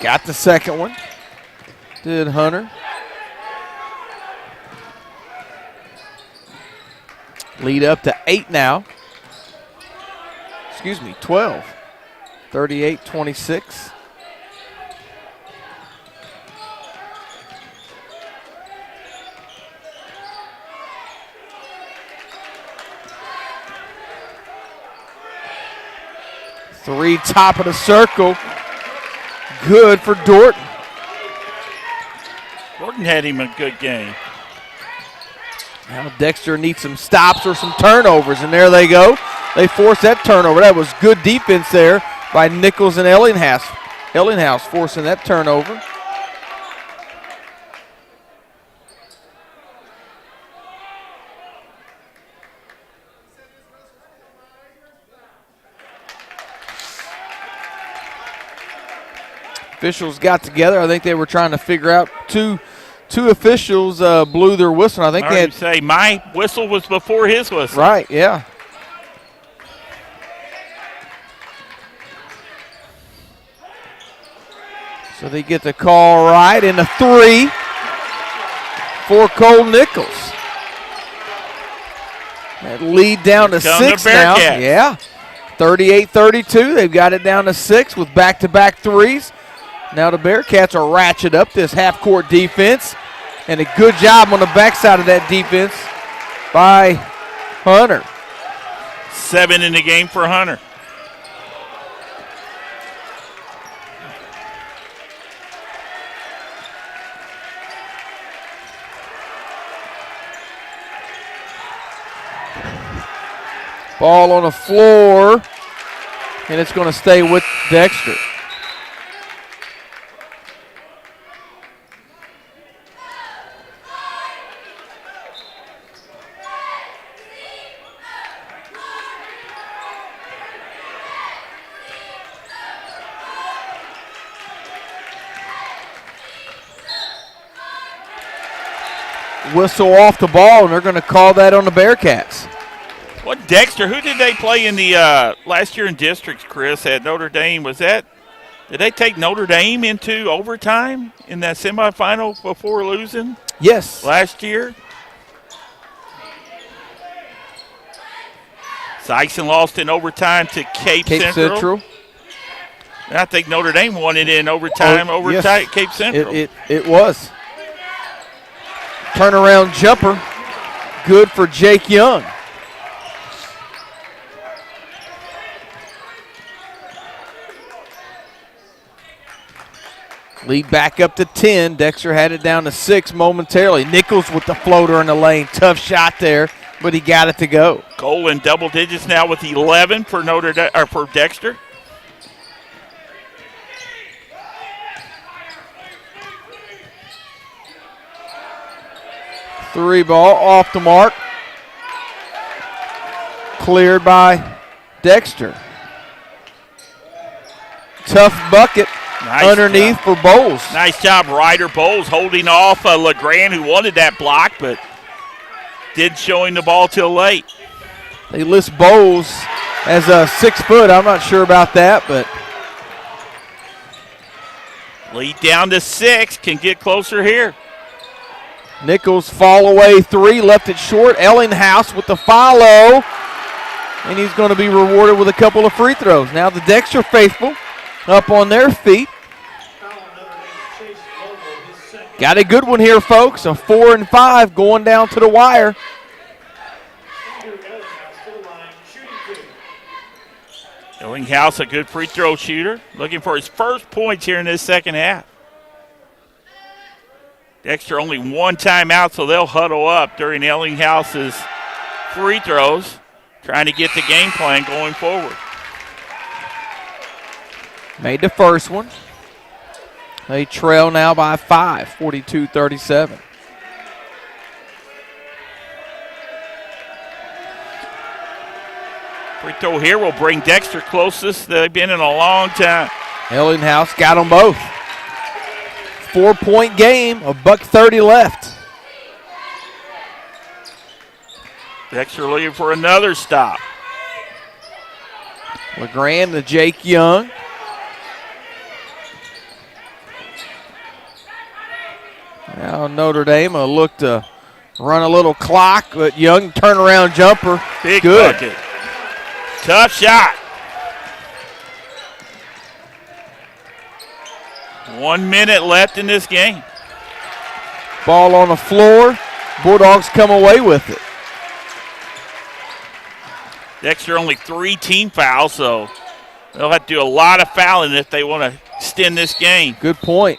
Got the second one. Did Hunter. Lead up to 8 now. Excuse me, 12. 38-26. Three, top of the circle. Good for Dorton. Dorton had him a good game. Now Dexter needs some stops or some turnovers, and there they go. They forced that turnover. That was good defense there by Nichols and Ellinghaus. Ellinghaus forcing that turnover. Officials got together. I think they were trying to figure out two officials blew their whistle. I think they had say my whistle was before his whistle. Right, yeah. So they get the call right, and a 3 for Cole Nichols. That lead down to 6 now. Yeah, 38-32. They've got it down to 6 with back-to-back threes. Now the Bearcats are ratchet up this half-court defense, and a good job on the backside of that defense by Hunter. 7 in the game for Hunter. Ball on the floor, and it's going to stay with Dexter. whistle off the ball, and they're going to call that on the Bearcats. What Dexter? Who did they play in the last year in districts? Chris at Notre Dame. Did they take Notre Dame into overtime in that semifinal before losing? Yes. Last year. Sykes lost in overtime to Cape Central. And I think Notre Dame won it in overtime yes. Cape Central. It was. Turnaround jumper. Good for Jake Young. Lead back up to 10. Dexter had it down to 6 momentarily. Nichols with the floater in the lane. Tough shot there, but he got it to go. Goal in double digits now with 11 for for Dexter. Three ball off the mark. Cleared by Dexter. Tough bucket. Nice underneath job. for Bowles. Nice job, Ryder Bowles, holding off LeGrand, who wanted that block, but did show him the ball till late. They list Bowles as a 6 foot. I'm not sure about that, but lead down to 6, can get closer here. Nichols fall away 3, left it short. Ellinghouse with the follow, and he's going to be rewarded with a couple of free throws. Now the Dexter faithful up on their feet. Got a good one here, folks. A 4 and 5 going down to the wire. Ellinghouse, a good free throw shooter, looking for his first points here in this second half. Dexter only one timeout, so they'll huddle up during Ellinghouse's free throws, trying to get the game plan going forward. Made the first one. They trail now by 5, 42-37. Free throw here will bring Dexter closest they've been in a long time. Ellinghouse got them both. 4-point game, $1:30 left. Dexter looking for another stop. LeGrand to Jake Young. Now Notre Dame will look to run a little clock, but Young turnaround jumper. Big good. Bucket. Tough shot. 1 minute left in this game. Ball on the floor. Bulldogs come away with it. Dexter only 3 team fouls, so they'll have to do a lot of fouling if they want to extend this game. Good point.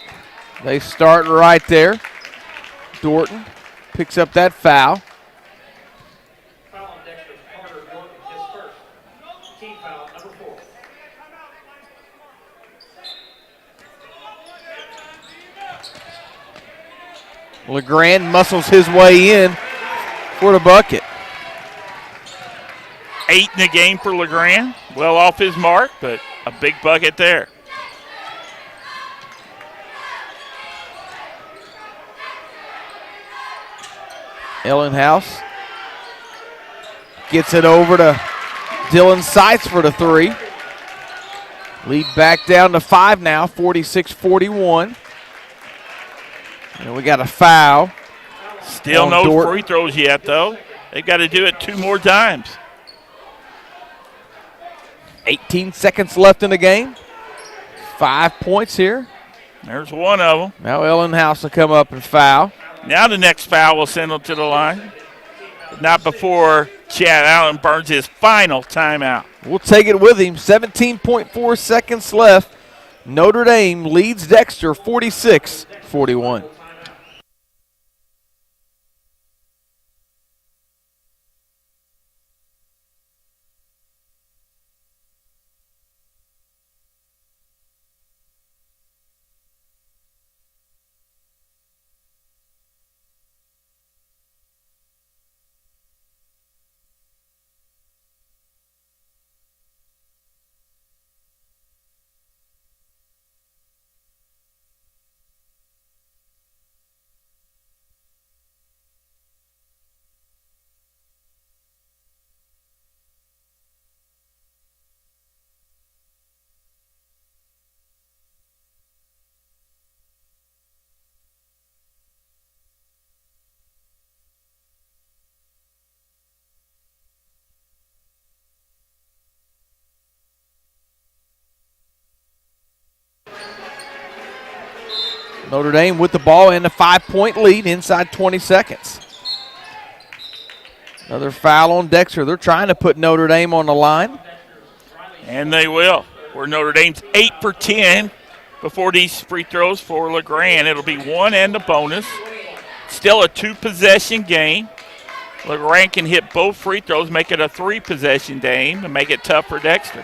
They start right there. Dorton picks up that foul. Foul on Dexter. Carter Dorton, his first. Team foul, number 4. LeGrand muscles his way in for the bucket. 8 in the game for LeGrand. Well off his mark, but a big bucket there. Ellinghouse gets it over to Dylan Seitz for the 3. Lead back down to 5 now, 46-41. And we got a foul. Still no Dorton. free throws yet, though. They've got to do it 2 more times. 18 seconds left in the game. 5 points here. There's one of them. Now Ellinghouse will come up and foul. Now the next foul will send them to the line. Not before Chad Allen burns his final timeout. We'll take it with him. 17.4 seconds left. Notre Dame leads Dexter 46-41. Notre Dame with the ball and a 5-point lead inside 20 seconds. Another foul on Dexter. They're trying to put Notre Dame on the line. And they will. Where Notre Dame's 8 for 10 before these free throws for LeGrand. It'll be 1 and a bonus. Still a 2-possession game. LeGrand can hit both free throws, make it a 3-possession game, and make it tough for Dexter.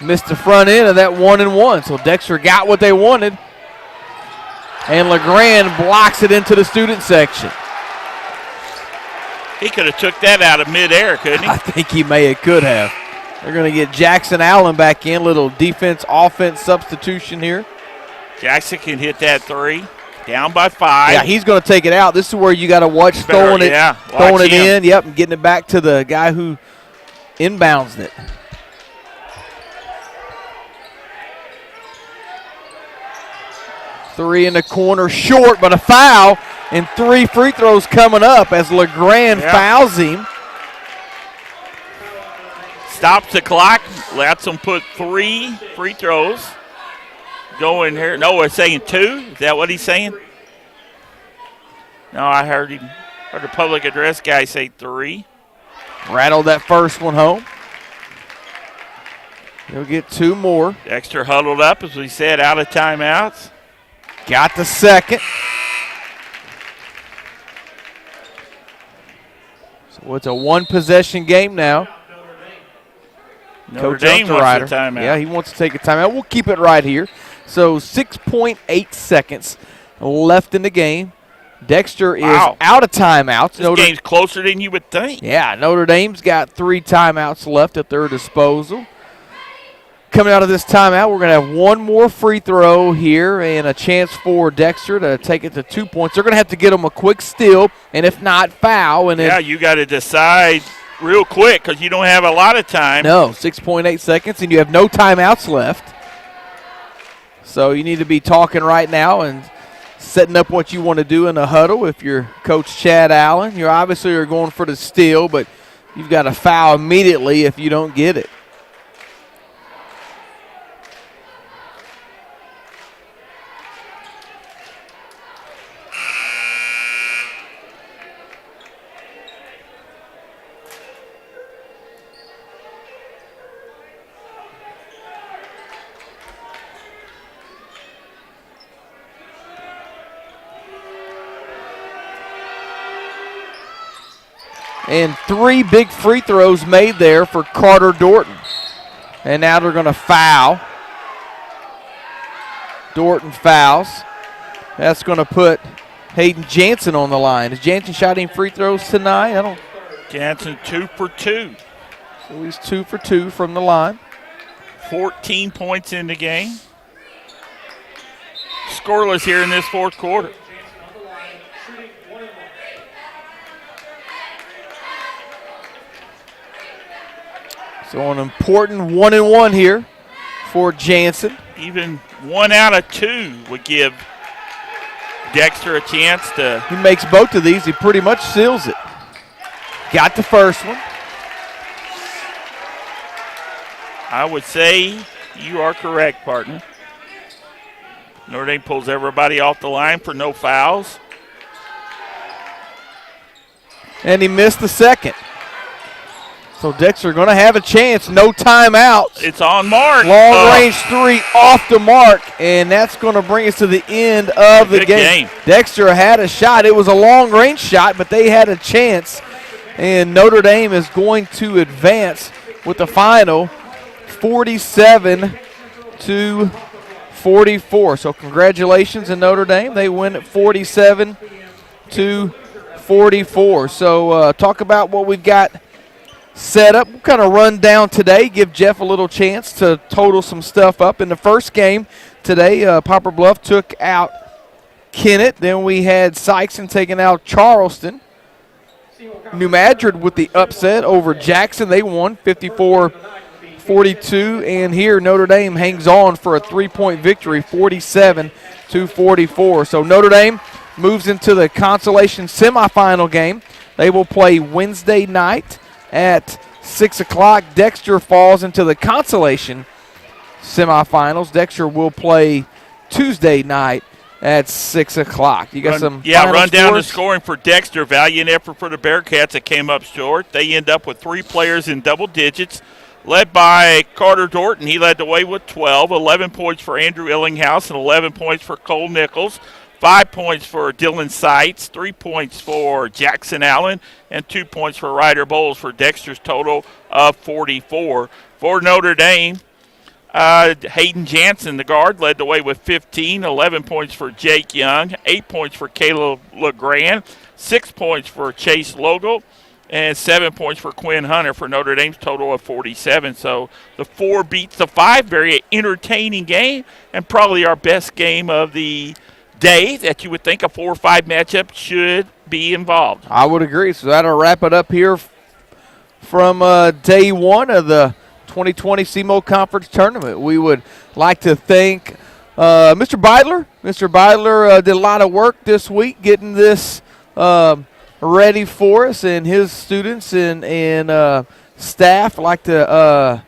Missed the front end of that 1-and-1, so Dexter got what they wanted. And LeGrand blocks it into the student section. He could have took that out of midair, couldn't he? I think he could have. They're going to get Jackson Allen back in. Little defense-offense substitution here. Jackson can hit that 3. Down by 5. Yeah, he's going to take it out. This is where you got to watch throwing it in. Yep, and getting it back to the guy who inbounds it. Three in the corner, short, but a foul, and 3 free throws coming up as LeGrand fouls him. Stops the clock, lets him put 3 free throws. Going here. No, we're saying 2. Is that what he's saying? No, I heard the public address guy say 3. Rattled that first one home. He'll get 2 more. Dexter huddled up, as we said, out of timeouts. Got the second. So it's a 1-possession game now. Notre Dame wants a timeout. Yeah, he wants to take a timeout. We'll keep it right here. So 6.8 seconds left in the game. Dexter is out of timeouts. This game's closer than you would think. Yeah, Notre Dame's got 3 timeouts left at their disposal. Coming out of this timeout, we're going to have 1 more free throw here and a chance for Dexter to take it to 2 points. They're going to have to get them a quick steal, and if not, foul. And yeah, you got to decide real quick because you don't have a lot of time. No, 6.8 seconds, and you have no timeouts left. So you need to be talking right now and setting up what you want to do in a huddle. If you're Coach Chad Allen, you obviously are going for the steal, but you've got to foul immediately if you don't get it. And 3 big free throws made there for Carter Dorton. And now they're going to foul. Dorton fouls. That's going to put Hayden Jansen on the line. Has Jansen shot any free throws tonight? Jansen 2 for 2. So he's 2 for 2 from the line. 14 points in the game. Scoreless here in this 4th quarter. So an important 1-and-1 here for Jansen. Even 1 out of 2 would give Dexter a chance to. He makes both of these. He pretty much seals it. Got the first one. I would say you are correct, partner. Notre Dame pulls everybody off the line for no fouls. And he missed the second. So Dexter going to have a chance. No timeouts. It's on mark. Long range 3 off the mark, and that's going to bring us to the end of the game. Dexter had a shot. It was a long range shot, but they had a chance. And Notre Dame is going to advance with the final 47-44. So congratulations to Notre Dame. They win at 47-44. So talk about what we've got set up. We'll kind of run down today, give Jeff a little chance to total some stuff up. In the first game today, Poplar Bluff took out Kennett. Then we had Sykeston taking out Charleston. New Madrid with the upset over Jackson. They won 54-42. And here Notre Dame hangs on for a 3-point victory, 47-44. So Notre Dame moves into the consolation semifinal game. They will play Wednesday night at 6 o'clock. Dexter falls into the consolation semifinals. Dexter will play Tuesday night at 6 o'clock. You got some run down the scores? scoring for Dexter. Valiant effort for the Bearcats that came up short. They end up with 3 players in double digits, led by Carter Dorton. He led the way with 12, 11 points for Andrew Illinghouse and 11 points for Cole Nichols, 5 points for Dylan Seitz, 3 points for Jackson Allen, and 2 points for Ryder Bowles for Dexter's total of 44. For Notre Dame, Hayden Jansen, the guard, led the way with 15, 11 points for Jake Young, 8 points for Caleb LeGrand, 6 points for Chase Logal, and 7 points for Quinn Hunter for Notre Dame's total of 47. So the 4 beats the 5. Very entertaining game, and probably our best game of the day that you would think a 4 or 5 matchup should be involved. I would agree. So that'll wrap it up here from day 1 of the 2020 SEMO Conference Tournament. We would like to thank Mr. Beidler. Mr. Beidler did a lot of work this week getting this ready for us, and his students and staff. I'd like to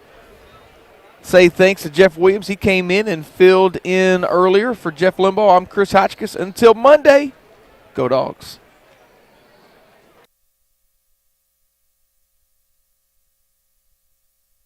say thanks to Jeff Williams. He came in and filled in earlier for Jeff Limbaugh. I'm Chris Hotchkiss. Until Monday, go Dogs.